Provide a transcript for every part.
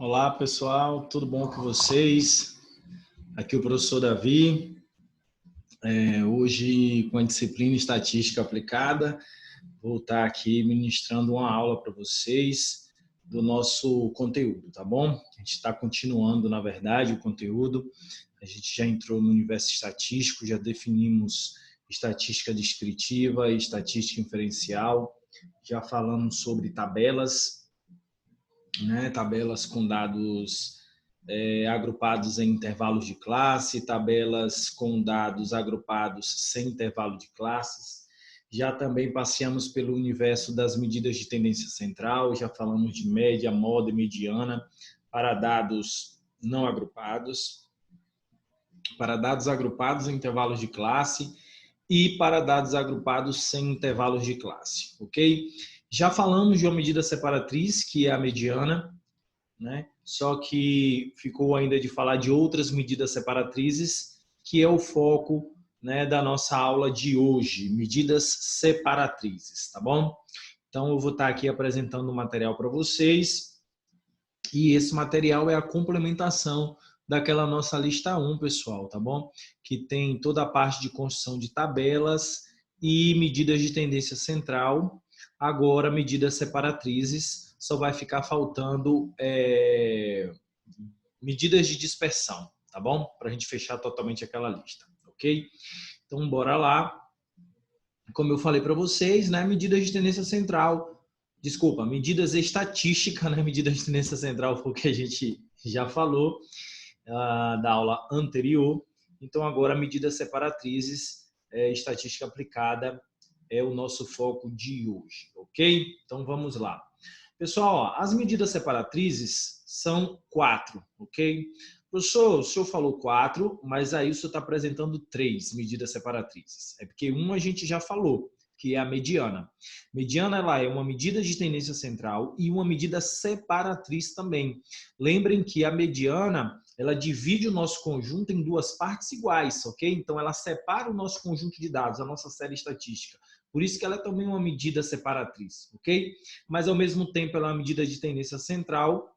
Olá, pessoal, tudo bom com vocês? Aqui é o professor Davi. Hoje, com a disciplina Estatística Aplicada, vou estar aqui ministrando uma aula para vocês do nosso conteúdo, tá bom? A gente está continuando, na verdade, o conteúdo. A gente já entrou no universo estatístico, já definimos estatística descritiva e estatística inferencial, já falamos sobre tabelas, né? Tabelas com dados agrupados em intervalos de classe, tabelas com dados agrupados sem intervalo de classes. Já também passeamos pelo universo das medidas de tendência central, já falamos de média, moda e mediana para dados não agrupados, para dados agrupados em intervalos de classe e para dados agrupados sem intervalos de classe, ok? Já falamos de uma medida separatriz, que é a mediana, né? Só que ficou ainda de falar de outras medidas separatrizes, que é o foco, né, da nossa aula de hoje, medidas separatrizes, tá bom? Então, eu vou estar aqui apresentando um material para vocês, e esse material é a complementação daquela nossa lista 1, pessoal, tá bom? Que tem toda a parte de construção de tabelas e medidas de tendência central. Agora, medidas separatrizes, só vai ficar faltando medidas de dispersão, tá bom? Para a gente fechar totalmente aquela lista, ok? Então, bora lá. Como eu falei para vocês, né? Medidas de tendência central, desculpa, medidas estatísticas, né? Medidas de tendência central foi o que a gente já falou da aula anterior. Então, agora, medidas separatrizes, estatística aplicada, é o nosso foco de hoje, ok? Então, vamos lá. Pessoal, ó, as medidas separatrizes são 4, ok? Professor, o senhor falou 4, mas aí o senhor está apresentando 3 medidas separatrizes. É porque uma a gente já falou, que é a mediana. Mediana, ela é uma medida de tendência central e uma medida separatriz também. Lembrem que a mediana, ela divide o nosso conjunto em duas partes iguais, ok? Então, ela separa o nosso conjunto de dados, a nossa série estatística. Por isso que ela é também uma medida separatriz, ok? Mas, ao mesmo tempo, ela é uma medida de tendência central.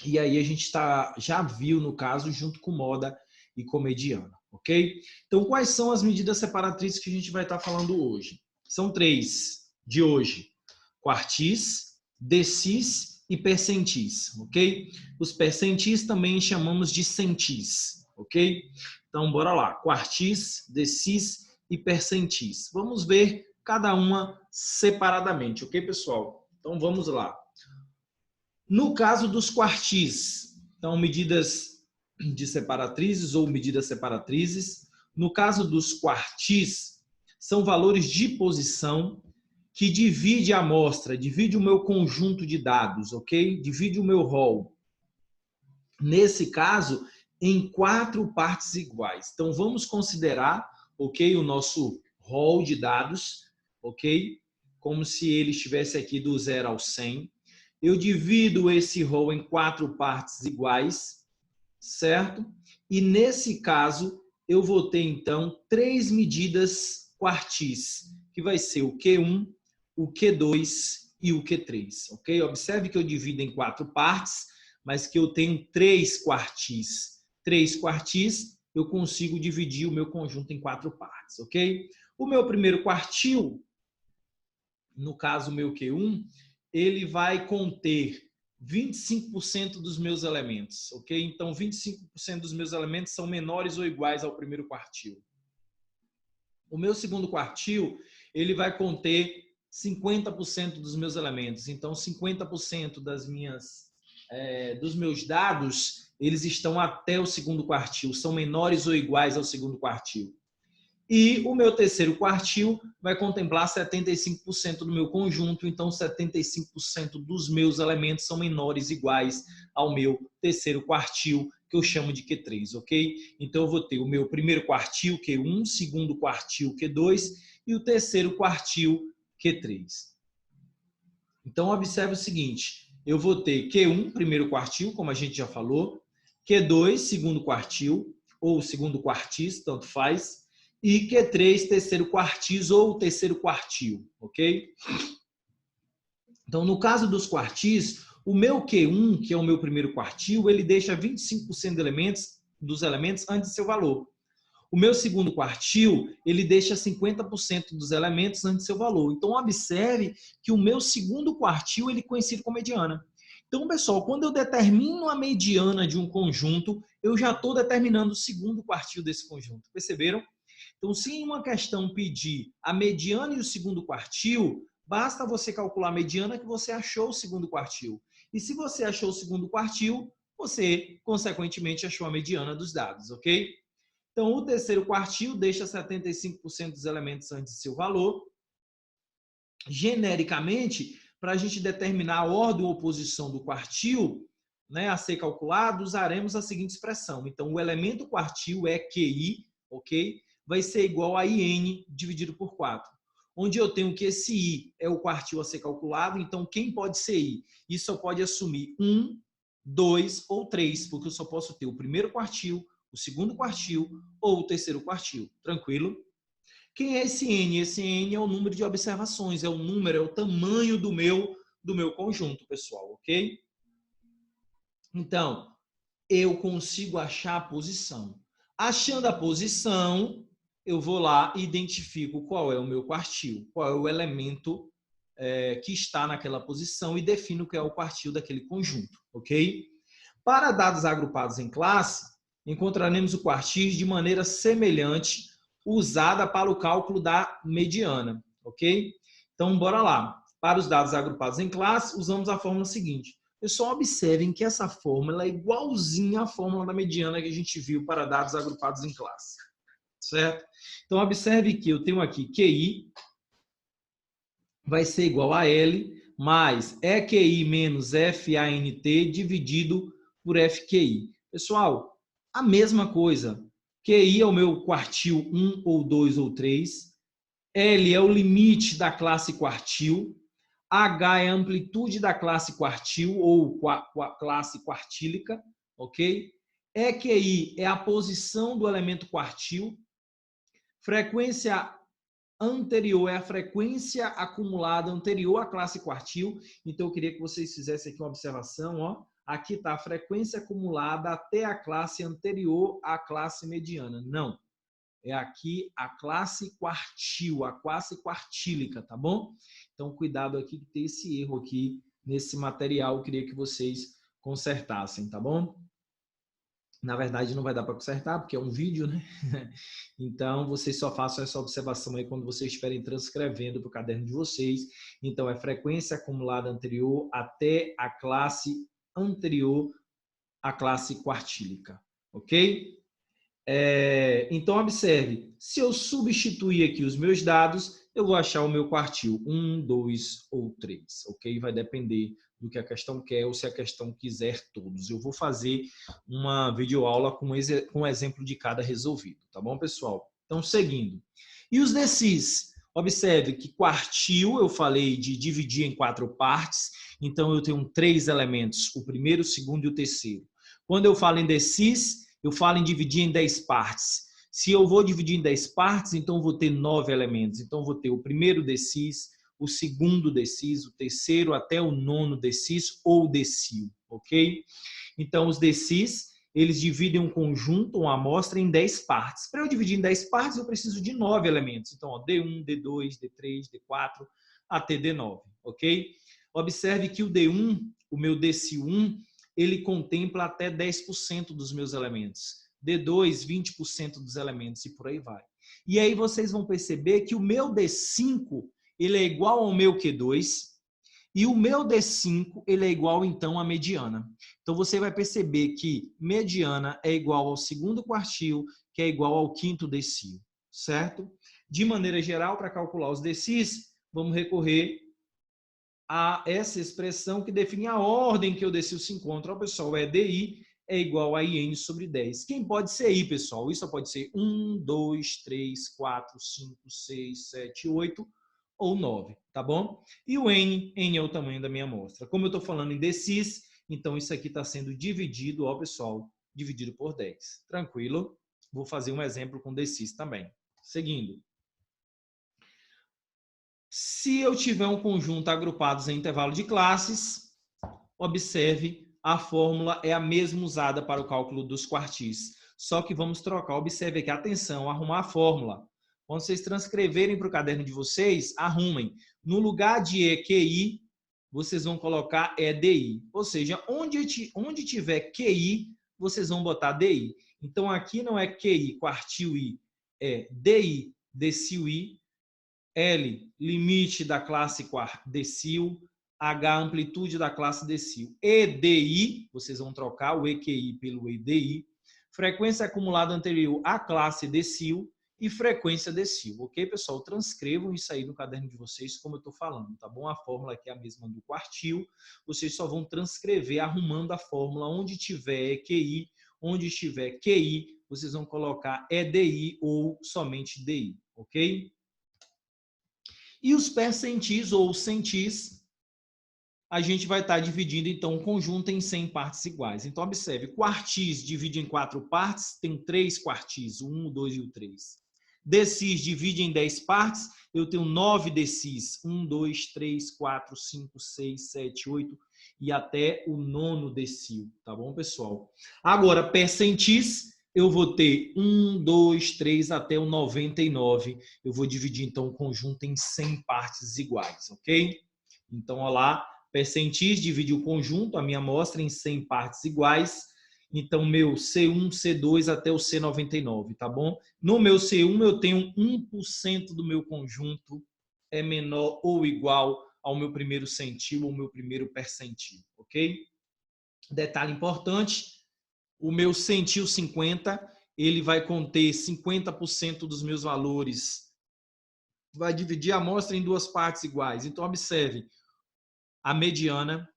E aí a gente já viu, no caso, junto com moda e com mediana, ok? Então, quais são as medidas separatrizes que a gente vai estar falando hoje? São 3 de hoje: quartis, decis e percentis, ok? Os percentis também chamamos de centis, ok? Então, bora lá. Quartis, decis e percentis. Vamos ver cada uma separadamente, ok, pessoal? Então, vamos lá. No caso dos quartis, então, medidas de separatrizes ou medidas separatrizes. No caso dos quartis, são valores de posição que divide a amostra, divide o meu conjunto de dados, ok? Divide o meu rol. Nesse caso, em 4 partes iguais. Então, vamos considerar, ok, o nosso rol de dados, ok? Como se ele estivesse aqui do 0 ao 100. Eu divido esse rol em 4 partes iguais, certo? E nesse caso, eu vou ter, então, 3 medidas quartis, que vai ser o Q1, o Q2 e o Q3, ok? Observe que eu divido em 4 partes, mas que eu tenho 3 quartis. 3 quartis, eu consigo dividir o meu conjunto em 4 partes, ok? O meu primeiro quartil, no caso, o meu Q1, ele vai conter 25% dos meus elementos, ok? Então, 25% dos meus elementos são menores ou iguais ao primeiro quartil. O meu segundo quartil, ele vai conter 50% dos meus elementos. Então, 50% dos meus dados, eles estão até o segundo quartil, são menores ou iguais ao segundo quartil. E o meu terceiro quartil vai contemplar 75% do meu conjunto, então 75% dos meus elementos são menores ou iguais ao meu terceiro quartil, que eu chamo de Q3, ok? Então eu vou ter o meu primeiro quartil, Q1, segundo quartil, Q2 e o terceiro quartil, Q3. Então observe o seguinte, eu vou ter Q1, primeiro quartil, como a gente já falou, Q2, segundo quartil, ou segundo quartis, tanto faz, e Q3, terceiro quartis ou terceiro quartil, ok? Então, no caso dos quartis, O meu Q1, que é o meu primeiro quartil, ele deixa 25% dos elementos antes de seu valor. O meu segundo quartil, ele deixa 50% dos elementos antes de seu valor. Então, observe que o meu segundo quartil, ele coincide com mediana. Então, pessoal, quando eu determino a mediana de um conjunto, eu já estou determinando o segundo quartil desse conjunto. Perceberam? Então, se em uma questão pedir a mediana e o segundo quartil, basta você calcular a mediana que você achou o segundo quartil. E se você achou o segundo quartil, você, consequentemente, achou a mediana dos dados, ok? Então, o terceiro quartil deixa 75% dos elementos antes de seu valor. Genericamente, para a gente determinar a ordem ou posição do quartil, né, a ser calculado, usaremos a seguinte expressão. Então, o elemento quartil é QI, ok? Vai ser igual a IN dividido por 4. Onde eu tenho que esse I é o quartil a ser calculado, então quem pode ser I? Isso só pode assumir 1, 2 ou 3, porque eu só posso ter o primeiro quartil, o segundo quartil ou o terceiro quartil. Tranquilo? Quem é esse N? Esse N é o número de observações, é o número, é o tamanho do meu conjunto, pessoal, ok? Então, eu consigo achar a posição. Achando a posição, eu vou lá e identifico qual é o meu quartil, qual é o elemento que está naquela posição e defino qual é o quartil daquele conjunto, ok? Para dados agrupados em classe, encontraremos o quartil de maneira semelhante usada para o cálculo da mediana, ok? Então, bora lá. Para os dados agrupados em classe, usamos a fórmula seguinte. Pessoal, observem que essa fórmula é igualzinha à fórmula da mediana que a gente viu para dados agrupados em classe, certo? Então, observe que eu tenho aqui QI vai ser igual a L mais EQI menos FANT dividido por FQI. Pessoal, a mesma coisa. QI é o meu quartil 1 ou 2 ou 3. L é o limite da classe quartil. H é a amplitude da classe quartil ou classe quartílica, ok? EQI é a posição do elemento quartil. Frequência anterior é a frequência acumulada anterior à classe quartil. Então, eu queria que vocês fizessem aqui uma observação. Ó. Aqui está a frequência acumulada até a classe anterior à classe mediana. Não. É aqui a classe quartil, a classe quartílica, tá bom? Então, cuidado aqui que tem esse erro aqui nesse material. Eu queria que vocês consertassem, tá bom? Na verdade, não vai dar para consertar, porque é um vídeo, né? Então, vocês só façam essa observação aí quando vocês estiverem transcrevendo para o caderno de vocês. Então, é frequência acumulada anterior até a classe anterior à classe quartílica, ok? Então, observe, se eu substituir aqui os meus dados, eu vou achar o meu quartil 1, 2 ou 3, ok? Vai depender do que a questão quer ou se a questão quiser todos. Eu vou fazer uma videoaula com um exemplo de cada resolvido, tá bom, pessoal? Então, seguindo. E os decis? Observe que quartil, eu falei de dividir em 4 partes, então eu tenho 3 elementos, o primeiro, o segundo e o terceiro. Quando eu falo em decis, eu falo em dividir em 10 partes. Se eu vou dividir em 10 partes, então eu vou ter 9 elementos. Então, eu vou ter o primeiro decis, o segundo decis, o terceiro até o nono decis ou decil, ok? Então, os decis, eles dividem um conjunto, uma amostra, em 10 partes. Para eu dividir em 10 partes, eu preciso de 9 elementos. Então, ó, D1, D2, D3, D4, até D9, ok? Observe que o D1, o meu decil 1, ele contempla até 10% dos meus elementos. D2, 20% dos elementos e por aí vai. E aí vocês vão perceber que o meu D5, ele é igual ao meu Q2 e o meu D5, ele é igual então à mediana. Então você vai perceber que mediana é igual ao segundo quartil, que é igual ao quinto decil, certo? De maneira geral, para calcular os decis, vamos recorrer a essa expressão que define a ordem que o decil se encontra. O pessoal, DI é igual a IN sobre 10. Quem pode ser I, pessoal? Isso pode ser 1, 2, 3, 4, 5, 6, 7, 8 ou 9, tá bom? E o N é o tamanho da minha amostra. Como eu estou falando em decis, então isso aqui está sendo dividido, ó, pessoal, dividido por 10. Tranquilo? Vou fazer um exemplo com decis também. Seguindo. Se eu tiver um conjunto agrupados em intervalo de classes, observe, a fórmula é a mesma usada para o cálculo dos quartis. Só que vamos trocar. Observe aqui, atenção, arrumar a fórmula. Quando vocês transcreverem para o caderno de vocês, arrumem. No lugar de EQI, vocês vão colocar EDI. Ou seja, onde tiver QI, vocês vão botar DI. Então, aqui não é QI, quartil I, é DI, decil I, L, limite da classe decil, H, amplitude da classe decil. EDI, vocês vão trocar o EQI pelo EDI, frequência acumulada anterior à classe decil e frequência decil. Ok, pessoal? Transcrevam isso aí no caderno de vocês, como eu estou falando, tá bom? A fórmula aqui é a mesma do quartil, vocês só vão transcrever arrumando a fórmula onde tiver EQI, onde estiver QI, vocês vão colocar EDI ou somente DI, ok? E os percentis ou centis, a gente vai estar dividindo, então, o conjunto em 100 partes iguais. Então, observe, quartis divide em 4 partes, tem 3 quartis, o 1, o 2 e o 3. Decis divide em 10 partes, eu tenho 9 decis, 1, 2, 3, 4, 5, 6, 7, 8 e até o 9º decil, tá bom, pessoal? Agora, percentis, eu vou ter 1, 2, 3 até o 99. Eu vou dividir, então, o conjunto em 100 partes iguais, ok? Então, olha lá, percentis divide o conjunto, a minha amostra, em 100 partes iguais. Então, meu C1, C2 até o C99, tá bom? No meu C1, eu tenho 1% do meu conjunto é menor ou igual ao meu primeiro centil ou meu primeiro percentil, ok? Detalhe importante, o meu centil 50, ele vai conter 50% dos meus valores. Vai dividir a amostra em 2 partes iguais. Então, observe, a mediana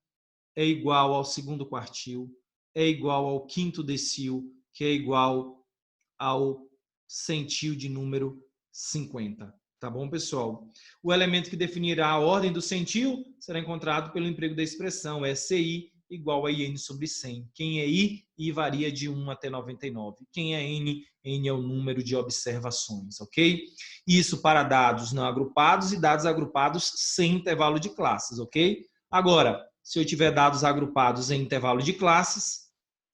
é igual ao segundo quartil, é igual ao 5º decil, que é igual ao centil de número 50. Tá bom, pessoal? O elemento que definirá a ordem do centil será encontrado pelo emprego da expressão SI igual a IN sobre 100. Quem é I? I varia de 1 até 99. Quem é N? N é o número de observações, ok? Isso para dados não agrupados e dados agrupados sem intervalo de classes, ok? Agora, se eu tiver dados agrupados em intervalo de classes,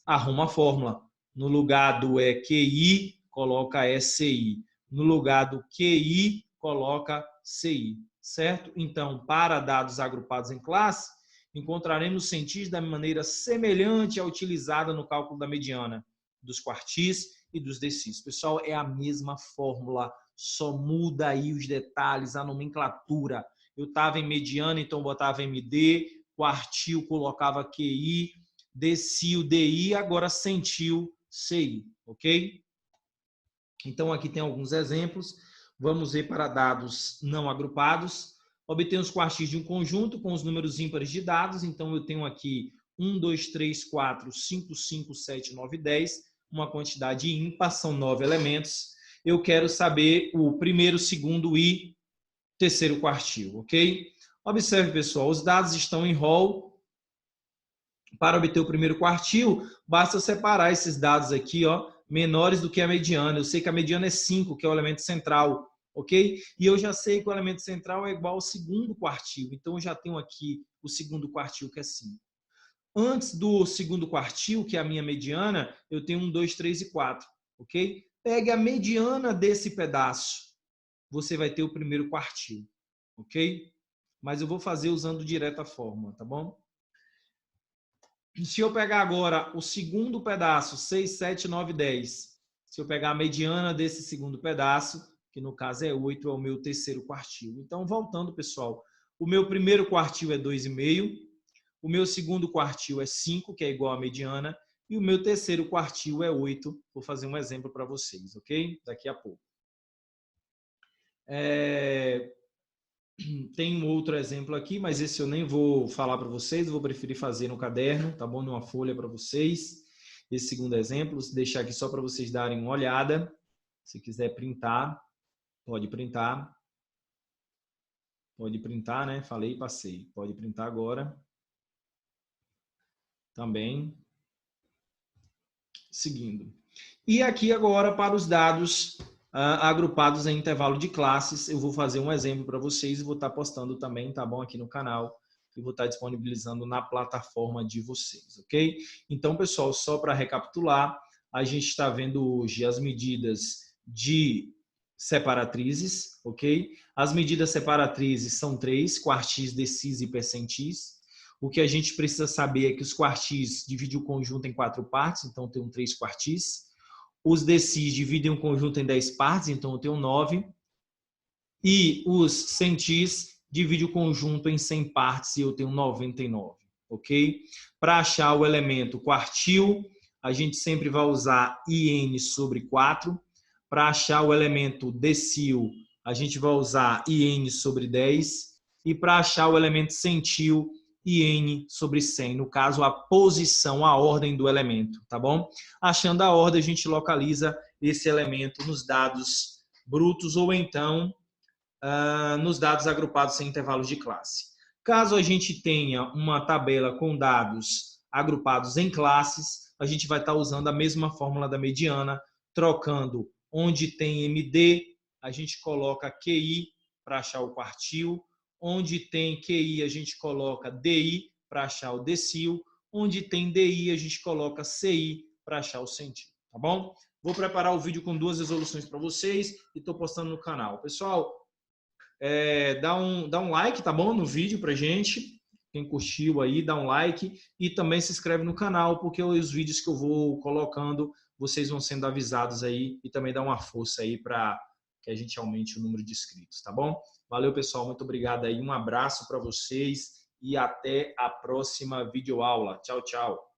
arruma a fórmula. No lugar do EQI, coloca SI. No lugar do QI, coloca CI, certo? Então, para dados agrupados em classe, encontraremos centis da maneira semelhante à utilizada no cálculo da mediana, dos quartis e dos decis. Pessoal, é a mesma fórmula, só muda aí os detalhes, a nomenclatura. Eu estava em mediana, então botava MD, quartil colocava QI, decil DI, agora centil CI, ok? Então, aqui tem alguns exemplos. Vamos ver para dados não agrupados. Obter os quartis de um conjunto com os números ímpares de dados. Então, eu tenho aqui 1, 2, 3, 4, 5, 5, 7, 9, 10. Uma quantidade ímpar, são 9 elementos. Eu quero saber o primeiro, segundo e terceiro quartil, ok? Observe, pessoal, os dados estão em rol. Para obter o primeiro quartil, basta separar esses dados aqui, ó, menores do que a mediana. Eu sei que a mediana é 5, que é o elemento central, ok? E eu já sei que o elemento central é igual ao segundo quartil. Então, eu já tenho aqui o segundo quartil, que é 5. Antes do segundo quartil, que é a minha mediana, eu tenho 1, 2, 3 e 4, ok? Pegue a mediana desse pedaço. Você vai ter o primeiro quartil, ok? Mas eu vou fazer usando direto a fórmula, tá bom? Se eu pegar agora o segundo pedaço, 6, 7, 9, 10, se eu pegar a mediana desse segundo pedaço, que no caso é 8, é o meu terceiro quartil. Então, voltando, pessoal, o meu primeiro quartil é 2,5, o meu segundo quartil é 5, que é igual à mediana, e o meu terceiro quartil é 8. Vou fazer um exemplo para vocês, ok? Daqui a pouco. Tem um outro exemplo aqui, mas esse eu nem vou falar para vocês, eu vou preferir fazer no caderno, tá bom? Numa folha para vocês. Esse segundo exemplo, vou deixar aqui só para vocês darem uma olhada. Se quiser printar, pode printar. Pode printar, né? Falei e passei. Pode printar agora. Também. Seguindo. E aqui agora para os dados agrupados em intervalo de classes, eu vou fazer um exemplo para vocês e vou estar postando também, tá bom? Aqui no canal. e vou estar disponibilizando na plataforma de vocês, ok? Então, pessoal, só para recapitular, a gente está vendo hoje as medidas de separatrizes, ok? As medidas separatrizes são 3, quartis, decis e percentis. O que a gente precisa saber é que os quartis dividem o conjunto em 4 partes, então eu tenho 3 quartis. Os decis dividem o conjunto em 10 partes, então eu tenho 9. E os centis dividem o conjunto em 100 partes e eu tenho 99, ok? Para achar o elemento quartil, a gente sempre vai usar IN sobre 4. Para achar o elemento decil, a gente vai usar IN sobre 10. E para achar o elemento centil, IN sobre 100. No caso, a posição, a ordem do elemento, tá bom? Achando a ordem, a gente localiza esse elemento nos dados brutos ou então nos dados agrupados sem intervalos de classe. Caso a gente tenha uma tabela com dados agrupados em classes, a gente vai estar usando a mesma fórmula da mediana, trocando onde tem MD, a gente coloca QI para achar o quartil, onde tem QI a gente coloca DI para achar o decil, onde tem DI a gente coloca CI para achar o centil, tá bom? Vou preparar o vídeo com 2 resoluções para vocês e estou postando no canal. Pessoal, dá um like, tá bom? No vídeo pra gente. Quem curtiu aí, dá um like e também se inscreve no canal, porque os vídeos que eu vou colocando, vocês vão sendo avisados aí e também dá uma força aí para que a gente aumente o número de inscritos, tá bom? Valeu, pessoal, muito obrigado aí, um abraço para vocês e até a próxima videoaula. Tchau, tchau.